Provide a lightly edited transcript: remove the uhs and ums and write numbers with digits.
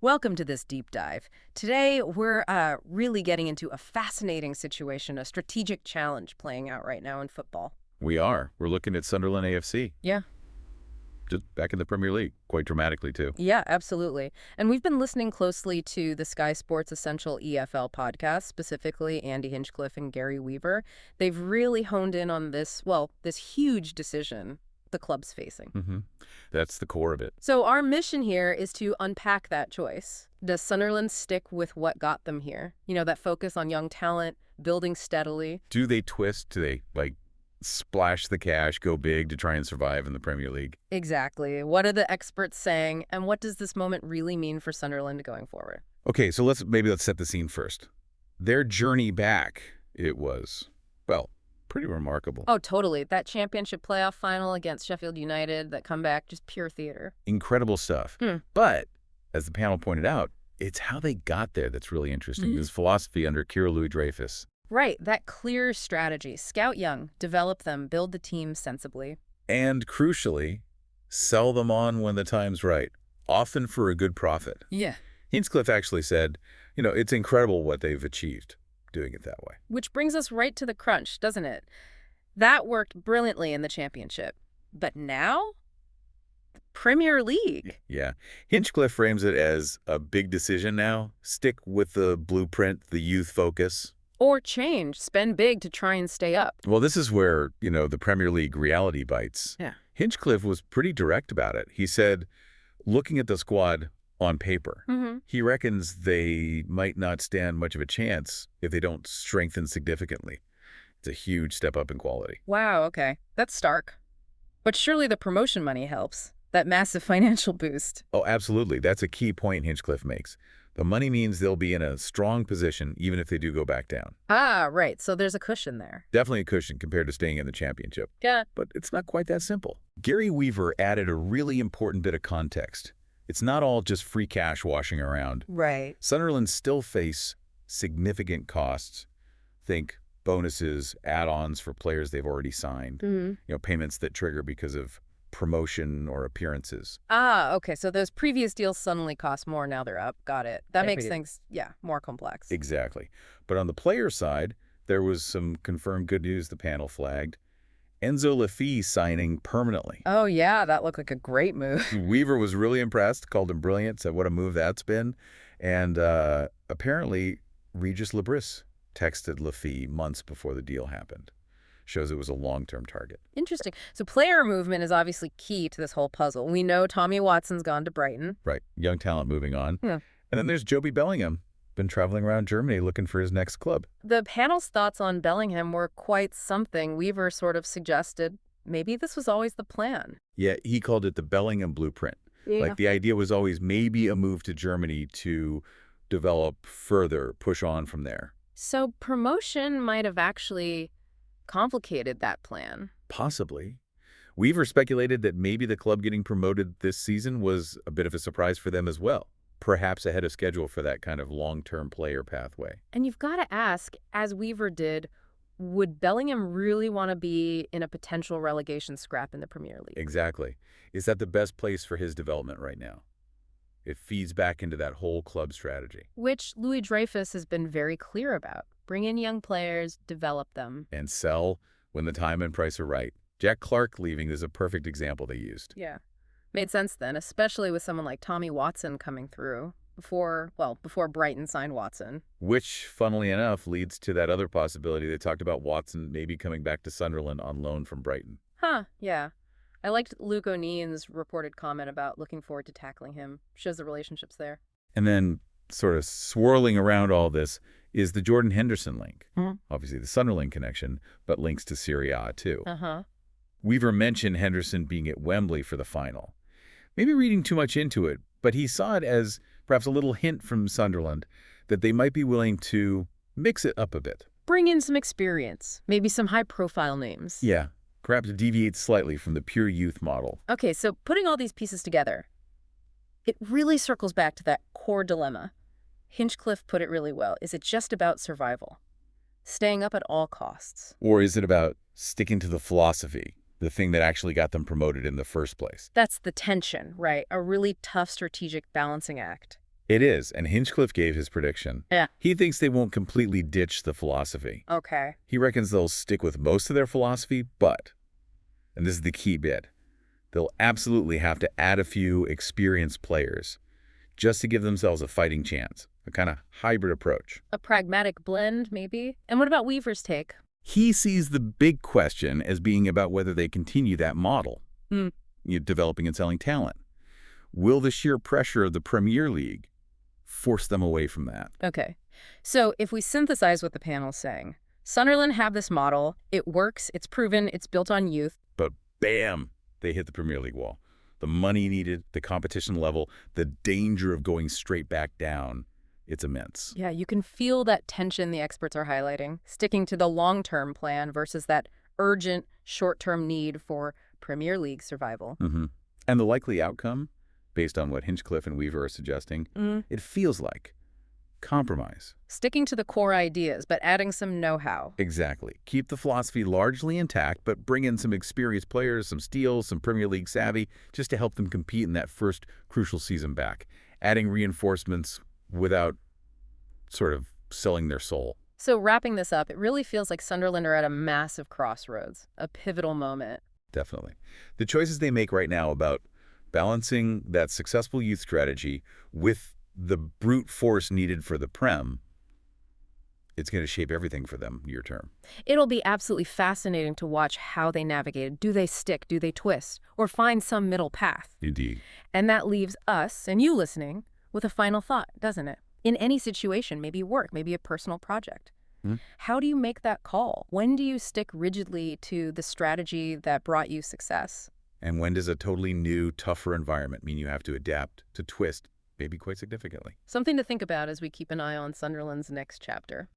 Welcome to this deep dive. Today, we're really getting into a fascinating situation, a strategic challenge playing out right now in football. We are. We're looking at Sunderland AFC, Yeah. just back in the Premier League, quite dramatically, too. Yeah, absolutely. And we've been listening closely to the Sky Sports Essential EFL podcast, specifically Andy Hinchcliffe and Gary Weaver. They've really honed in on this huge decision the club's facing. That's the core of it. So our mission here is to unpack that choice. Does Sunderland stick with what got them here? You know, that focus on young talent, building steadily. Do they twist? Do they, splash the cash, go big to try and survive in the Premier League? Exactly. What are the experts saying, and what does this moment really mean for Sunderland going forward? Okay, so let's set the scene first. Their journey back, it was, pretty remarkable. Oh, totally. That championship playoff final against Sheffield United, that comeback, just pure theater. Incredible stuff. But, as the panel pointed out, it's how they got there that's really interesting. This philosophy under Kira Louis-Dreyfus. Right, that clear strategy. Scout young, develop them, build the team sensibly. And crucially, sell them on when the time's right, often for a good profit. Yeah. Hinchcliffe actually said, it's incredible what they've achieved doing it that way. Which brings us right to the crunch, doesn't it? That worked brilliantly in the championship. But now? The Premier League. Yeah. Hinchcliffe frames it as a big decision now. Stick with the blueprint, the youth focus. Or change, spend big to try and stay up. Well, this is where, the Premier League reality bites. Yeah. Hinchcliffe was pretty direct about it. He said, looking at the squad on paper, he reckons they might not stand much of a chance if they don't strengthen significantly. It's a huge step up in quality. Wow, okay. That's stark. But surely the promotion money helps. That massive financial boost. Oh, absolutely. That's a key point Hinchcliffe makes. The money means they'll be in a strong position even if they do go back down. Ah, right. So there's a cushion there. Definitely a cushion compared to staying in the championship. Yeah. But it's not quite that simple. Gary Weaver added a really important bit of context. It's not all just free cash washing around. Right. Sunderland still face significant costs. Think bonuses, add-ons for players they've already signed, payments that trigger because of promotion or appearances. Ah, okay. So those previous deals suddenly cost more, now they're up. Got it. That makes things, more complex. Exactly. But on the player side, there was some confirmed good news the panel flagged. Enzo Laffi signing permanently. Oh, yeah. That looked like a great move. Weaver was really impressed, called him brilliant, said what a move that's been. And apparently, Regis Labris texted Laffi months before the deal happened. Shows it was a long-term target. Interesting. So player movement is obviously key to this whole puzzle. We know Tommy Watson's gone to Brighton. Right. Young talent moving on. Yeah. And then there's Joby Bellingham. Been traveling around Germany looking for his next club. The panel's thoughts on Bellingham were quite something. Weaver sort of suggested maybe this was always the plan. Yeah, he called it the Bellingham blueprint. Yeah. Like the idea was always maybe a move to Germany to develop further, push on from there. So promotion might have actually complicated that plan. Possibly. Weaver speculated that maybe the club getting promoted this season was a bit of a surprise for them as well. Perhaps ahead of schedule for that kind of long-term player pathway. And you've got to ask, as Weaver did, would Bellingham really want to be in a potential relegation scrap in the Premier League? Exactly. Is that the best place for his development right now? It feeds back into that whole club strategy. Which Louis-Dreyfus has been very clear about. Bring in young players, develop them. And sell when the time and price are right. Jack Clark leaving is a perfect example they used. Yeah. Made sense then, especially with someone like Tommy Watson coming through before Brighton signed Watson. Which, funnily enough, leads to that other possibility they talked about Watson maybe coming back to Sunderland on loan from Brighton. Huh, yeah. I liked Luke O'Neill's reported comment about looking forward to tackling him. Shows the relationships there. And then, sort of swirling around all this, is the Jordan Henderson link. Obviously the Sunderland connection, but links to Serie A too. Weaver mentioned Henderson being at Wembley for the final. Maybe reading too much into it, but he saw it as perhaps a little hint from Sunderland that they might be willing to mix it up a bit. Bring in some experience, maybe some high-profile names. Yeah, perhaps deviate slightly from the pure youth model. Okay, so putting all these pieces together, it really circles back to that core dilemma. Hinchcliffe put it really well. Is it just about survival? Staying up at all costs? Or is it about sticking to the philosophy, the thing that actually got them promoted in the first place? That's the tension, right? A really tough strategic balancing act. It is, and Hinchcliffe gave his prediction. Yeah. He thinks they won't completely ditch the philosophy. Okay. He reckons they'll stick with most of their philosophy, but, and this is the key bit, they'll absolutely have to add a few experienced players just to give themselves a fighting chance, a kind of hybrid approach. A pragmatic blend, maybe? And what about Weaver's take? He sees the big question as being about whether they continue that model, developing and selling talent. Will the sheer pressure of the Premier League force them away from that? Okay. So if we synthesize what the panel's saying, Sunderland have this model, it works, it's proven, it's built on youth. But bam, they hit the Premier League wall. The money needed, the competition level, the danger of going straight back down, it's immense. Yeah, you can feel that tension the experts are highlighting, sticking to the long-term plan versus that urgent, short-term need for Premier League survival. And the likely outcome, based on what Hinchcliffe and Weaver are suggesting, it feels like compromise. Sticking to the core ideas, but adding some know-how. Exactly. Keep the philosophy largely intact, but bring in some experienced players, some steals, some Premier League savvy, just to help them compete in that first crucial season back. Adding reinforcements without sort of selling their soul. So wrapping this up, it really feels like Sunderland are at a massive crossroads, a pivotal moment. Definitely. The choices they make right now about balancing that successful youth strategy with the brute force needed for the Prem, it's going to shape everything for them near term. It'll be absolutely fascinating to watch how they navigate it. Do they stick? Do they twist? Or find some middle path? Indeed. And that leaves us, and you listening, with a final thought, doesn't it? In any situation, maybe work, maybe a personal project. How do you make that call? When do you stick rigidly to the strategy that brought you success? And when does a totally new, tougher environment mean you have to adapt, to twist, maybe quite significantly? Something to think about as we keep an eye on Sunderland's next chapter.